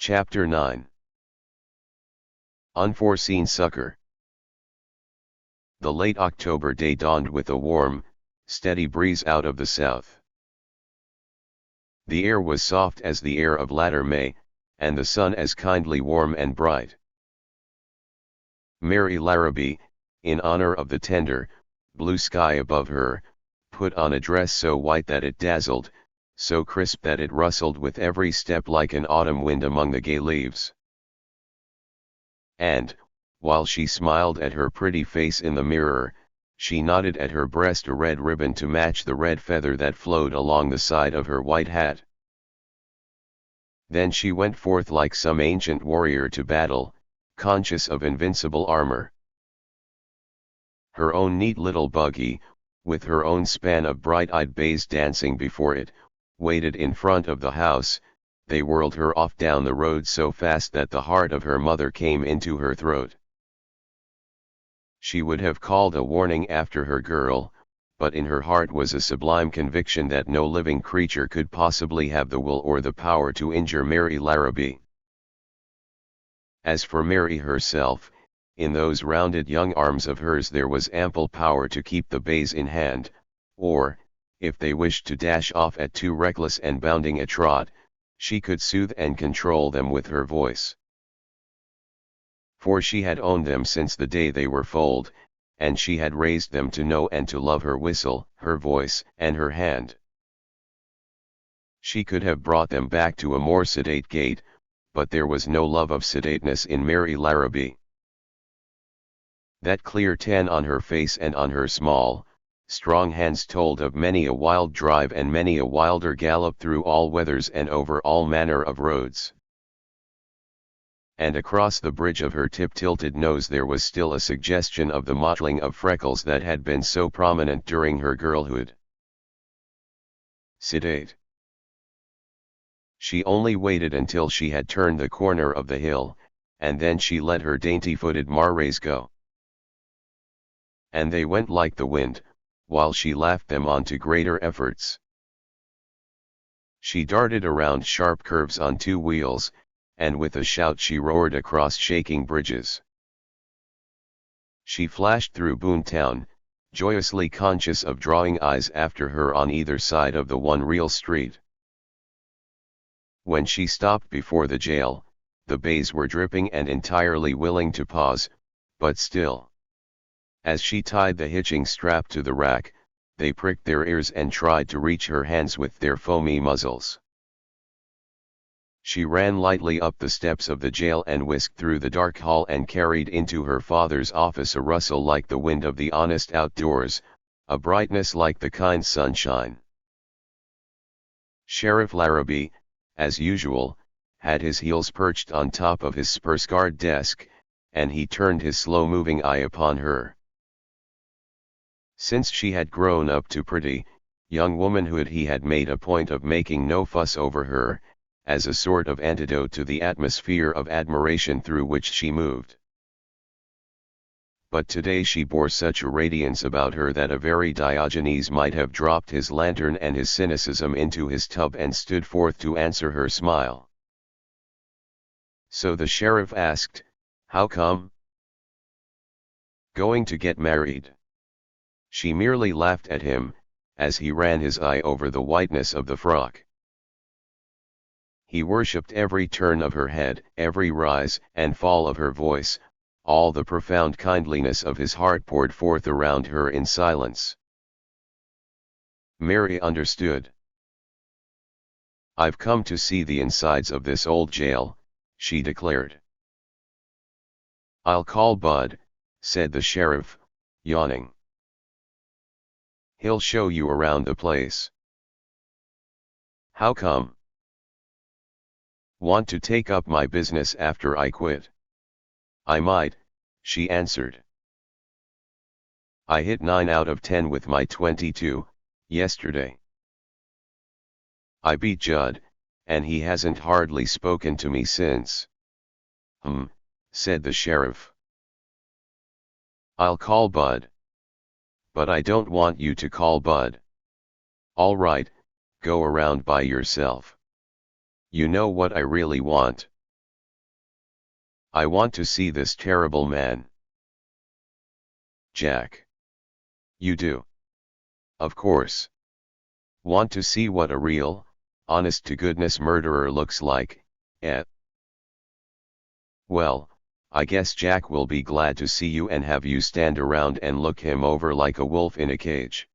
Chapter 9. Unforeseen Succor. The late October day dawned with a warm, steady breeze out of the south. The air was soft as the air of latter May, and the sun as kindly warm and bright. Mary Larrabee, in honor of the tender, blue sky above her, put on a dress so white that it dazzled, so crisp that it rustled with every step like an autumn wind among the gay leaves. And, while she smiled at her pretty face in the mirror, she knotted at her breast a red ribbon to match the red feather that flowed along the side of her white hat. Then she went forth like some ancient warrior to battle, conscious of invincible armor. Her own neat little buggy, with her own span of bright-eyed bays dancing before it, waited in front of the house. They whirled her off down the road so fast that the heart of her mother came into her throat. She would have called a warning after her girl, but in her heart was a sublime conviction that no living creature could possibly have the will or the power to injure Mary Larrabee. As for Mary herself, in those rounded young arms of hers there was ample power to keep the bays in hand, or, if they wished to dash off at too reckless and bounding a trot, she could soothe and control them with her voice. For she had owned them since the day they were foaled, and she had raised them to know and to love her whistle, her voice, and her hand. She could have brought them back to a more sedate gait, but there was no love of sedateness in Mary Larrabee. That clear tan on her face and on her small, strong hands told of many a wild drive and many a wilder gallop through all weathers and over all manner of roads. And across the bridge of her tip-tilted nose there was still a suggestion of the mottling of freckles that had been so prominent during her girlhood. Sedate. She only waited until she had turned the corner of the hill, and then she let her dainty-footed mares go. And they went like the wind, while she laughed them on to greater efforts. She darted around sharp curves on two wheels, and with a shout she roared across shaking bridges. She flashed through Boontown, joyously conscious of drawing eyes after her on either side of the one real street. When she stopped before the jail, the bays were dripping and entirely willing to pause, but still. As she tied the hitching strap to the rack, they pricked their ears and tried to reach her hands with their foamy muzzles. She ran lightly up the steps of the jail and whisked through the dark hall and carried into her father's office a rustle like the wind of the honest outdoors, a brightness like the kind sunshine. Sheriff Larrabee, as usual, had his heels perched on top of his spur-scarred desk, and he turned his slow-moving eye upon her. Since she had grown up to pretty, young womanhood he had made a point of making no fuss over her, as a sort of antidote to the atmosphere of admiration through which she moved. But today she bore such a radiance about her that a very Diogenes might have dropped his lantern and his cynicism into his tub and stood forth to answer her smile. So the sheriff asked, "How come?" "Going to get married." She merely laughed at him, as he ran his eye over the whiteness of the frock. He worshipped every turn of her head, every rise and fall of her voice, all the profound kindliness of his heart poured forth around her in silence. Mary understood. "I've come to see the insides of this old jail," she declared. "I'll call Bud," said the sheriff, yawning. "He'll show you around the place." "How come?" "Want to take up my business after I quit?" "I might," she answered. "I hit 9 out of 10 with my 22, yesterday. I beat Judd, and he hasn't hardly spoken to me since." Said the sheriff. "I'll call Bud." "But I don't want you to call Bud." "All right, go around by yourself. You know what I really want." I want to see this terrible man. Jack. You do. Of course. Want to see what a real, honest-to-goodness murderer looks like, eh? Well, I guess Jack will be glad to see you and have you stand around and look him over like a wolf in a cage.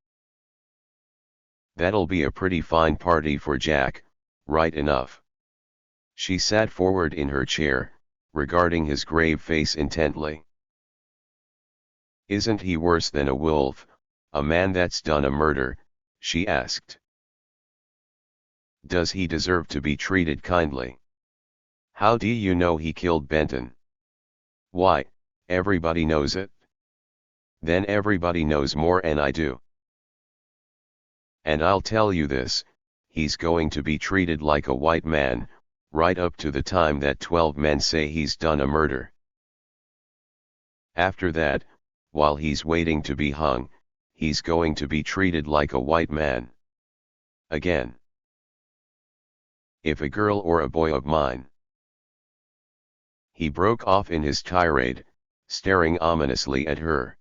That'll be a pretty fine party for Jack, right enough. She sat forward in her chair, regarding his grave face intently. Isn't he worse than a wolf, a man that's done a murder? She asked. Does he deserve to be treated kindly? How do you know he killed Benton? Why, everybody knows it. Then everybody knows more than I do. And I'll tell you this, he's going to be treated like a white man, right up to the time that 12 men say he's done a murder. After that, while he's waiting to be hung, he's going to be treated like a white man. Again. If a girl or a boy of mine. He broke off in his tirade, staring ominously at her.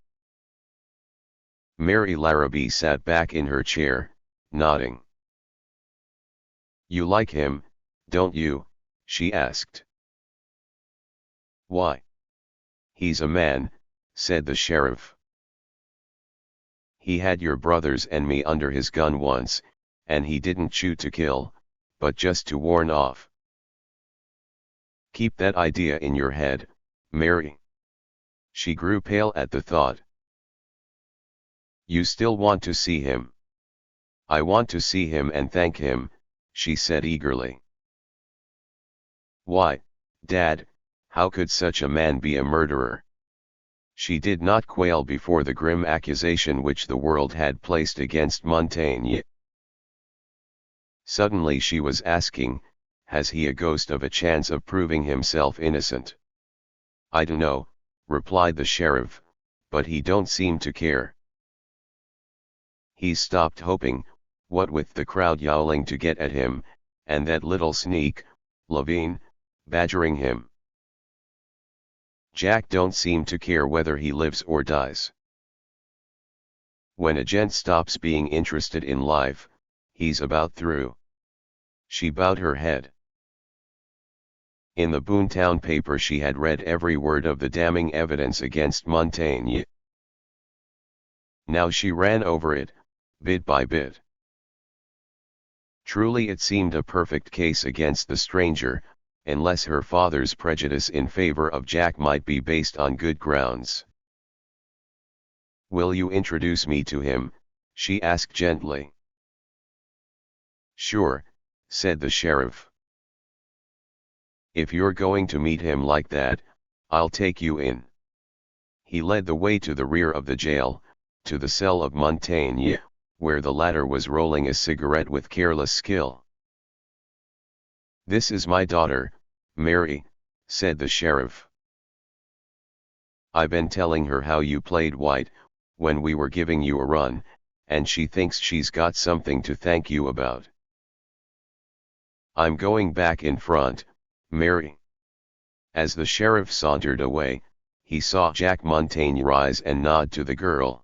Mary Larrabee sat back in her chair, nodding. You like him, don't you? She asked. Why? He's a man, said the sheriff. He had your brothers and me under his gun once, and he didn't shoot to kill, but just to warn off. Keep that idea in your head, Mary. She grew pale at the thought. You still want to see him? I want to see him and thank him, she said eagerly. Why, Dad, how could such a man be a murderer? She did not quail before the grim accusation which the world had placed against Montaigne. Suddenly she was asking, has he a ghost of a chance of proving himself innocent? I dunno, replied the sheriff, but he don't seem to care. He stopped hoping, what with the crowd yowling to get at him, and that little sneak, Levine, badgering him. Jack don't seem to care whether he lives or dies. When a gent stops being interested in life, he's about through. She bowed her head. In the Boontown paper she had read every word of the damning evidence against Montaigne. Now she ran over it, bit by bit. Truly it seemed a perfect case against the stranger, unless her father's prejudice in favor of Jack might be based on good grounds. Will you introduce me to him? She asked gently. Sure, said the sheriff. If you're going to meet him like that, I'll take you in. He led the way to the rear of the jail, to the cell of Montaigne, where the latter was rolling a cigarette with careless skill. This is my daughter, Mary, said the sheriff. I been telling her how you played white, when we were giving you a run, and she thinks she's got something to thank you about. I'm going back in front, Mary. As the sheriff sauntered away, he saw Jack Montaigne rise and nod to the girl.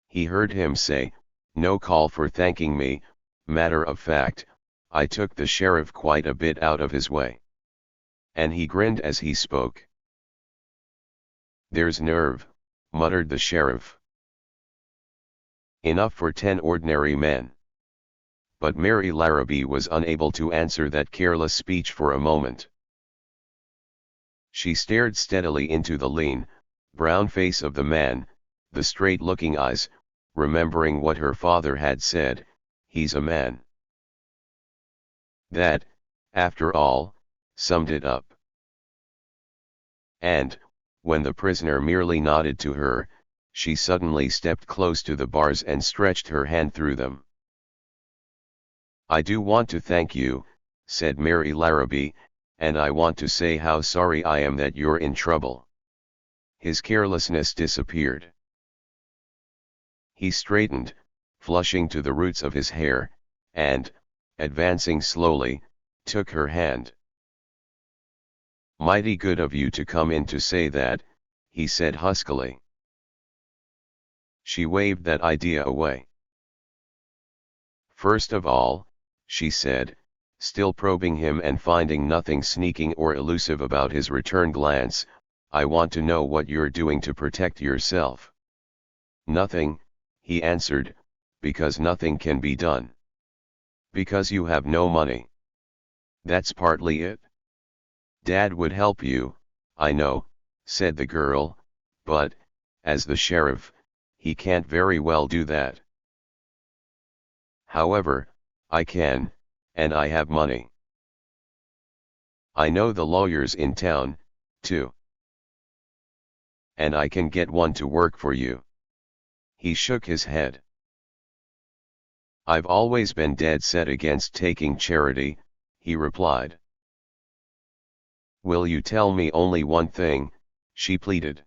He heard him say, no call for thanking me, matter of fact, I took the sheriff quite a bit out of his way. And he grinned as he spoke. There's nerve, muttered the sheriff. Enough for 10 ordinary men. But Mary Larrabee was unable to answer that careless speech for a moment. She stared steadily into the lean, brown face of the man, the straight-looking eyes, remembering what her father had said, he's a man. That, after all, summed it up. And, when the prisoner merely nodded to her, she suddenly stepped close to the bars and stretched her hand through them. I do want to thank you, said Mary Larrabee, and I want to say how sorry I am that you're in trouble. His carelessness disappeared. He straightened, flushing to the roots of his hair, and, advancing slowly, took her hand. "Mighty good of you to come in to say that," he said huskily. She waved that idea away. "First of all," she said, still probing him and finding nothing sneaking or elusive about his return glance, "I want to know what you're doing to protect yourself." "Nothing," he answered, "because nothing can be done. Because you have no money. That's partly it. Dad would help you, I know," said the girl, "but, as the sheriff, he can't very well do that. However, I can, and I have money. I know the lawyers in town, too. And I can get one to work for you." He shook his head. "I've always been dead set against taking charity," he replied. "Will you tell me only one thing?" she pleaded.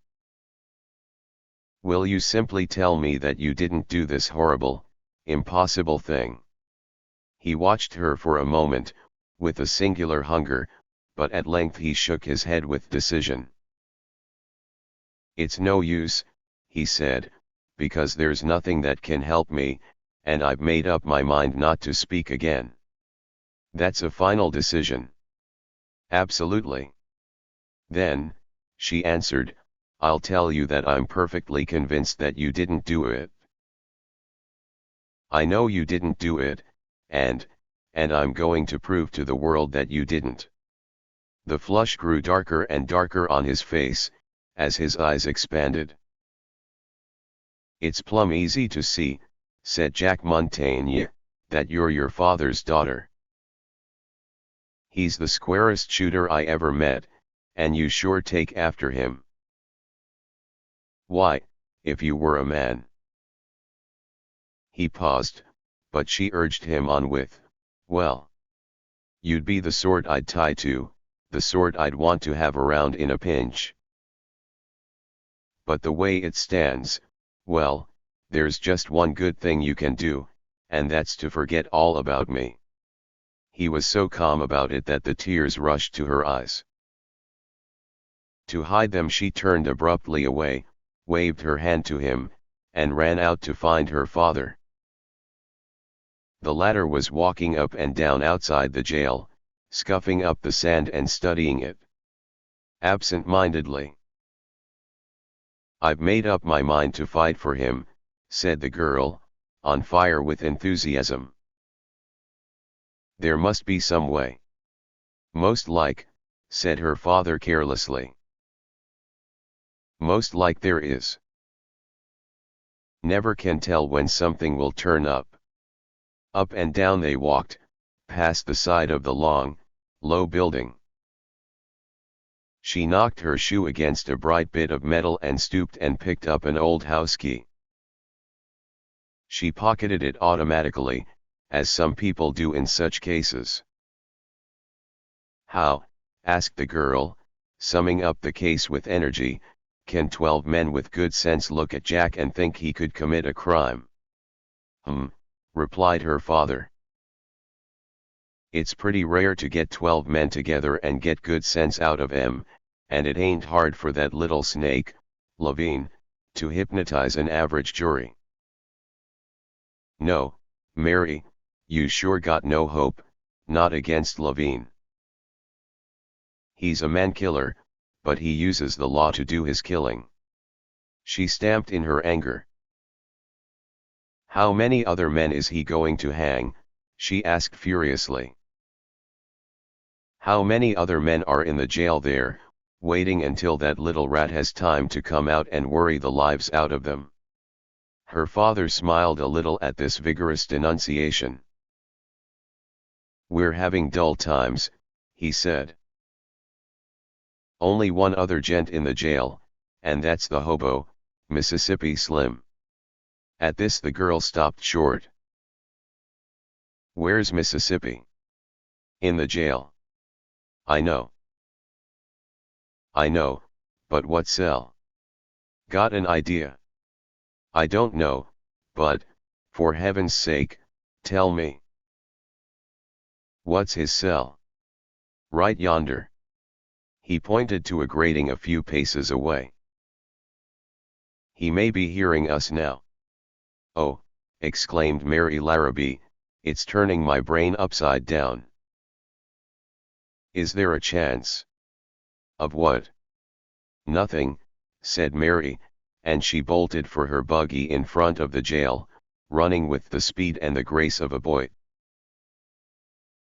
"Will you simply tell me that you didn't do this horrible, impossible thing?" He watched her for a moment, with a singular hunger, but at length he shook his head with decision. "It's no use," he said, "because there's nothing that can help me, and I've made up my mind not to speak again." "That's a final decision?" "Absolutely." "Then," she answered, "I'll tell you that I'm perfectly convinced that you didn't do it. I know you didn't do it, and I'm going to prove to the world that you didn't." The flush grew darker and darker on his face, as his eyes expanded. "It's plumb easy to see," said Jack Montaigne, "that you're your father's daughter. He's the squarest shooter I ever met, and you sure take after him. Why, if you were a man—" He paused, but she urged him on with, "Well, you'd be the sort I'd tie to, the sort I'd want to have around in a pinch. But the way it stands, well, there's just one good thing you can do, and that's to forget all about me." He was so calm about it that the tears rushed to her eyes. To hide them she turned abruptly away, waved her hand to him, and ran out to find her father. The latter was walking up and down outside the jail, scuffing up the sand and studying it absent-mindedly. "I've made up my mind to fight for him," said the girl, on fire with enthusiasm. "There must be some way." "Most like," said her father carelessly. "Most like there is. Never can tell when something will turn up." Up and down they walked, past the side of the long, low building. She knocked her shoe against a bright bit of metal and stooped and picked up an old house key. She pocketed it automatically, as some people do in such cases. "How," asked the girl, summing up the case with energy, "can 12 men with good sense look at Jack and think he could commit a crime?" Replied her father. "It's pretty rare to get 12 men together and get good sense out of 'em, and it ain't hard for that little snake, Levine, to hypnotize an average jury. No, Mary, you sure got no hope, not against Levine. He's a man-killer, but he uses the law to do his killing." She stamped in her anger. "How many other men is he going to hang?" she asked furiously. "How many other men are in the jail there, waiting until that little rat has time to come out and worry the lives out of them?" Her father smiled a little at this vigorous denunciation. "We're having dull times," he said. "Only one other gent in the jail, and that's the hobo, Mississippi Slim." At this the girl stopped short. "Where's Mississippi?" "In the jail." "I know." "I know, but what cell?" "Got an idea?" "I don't know, but, for heaven's sake, tell me." "What's his cell?" "Right yonder." He pointed to a grating a few paces away. "He may be hearing us now." "Oh," exclaimed Mary Larrabee, "it's turning my brain upside down." "Is there a chance?" "Of what?" "Nothing," said Mary, and she bolted for her buggy in front of the jail, running with the speed and the grace of a boy.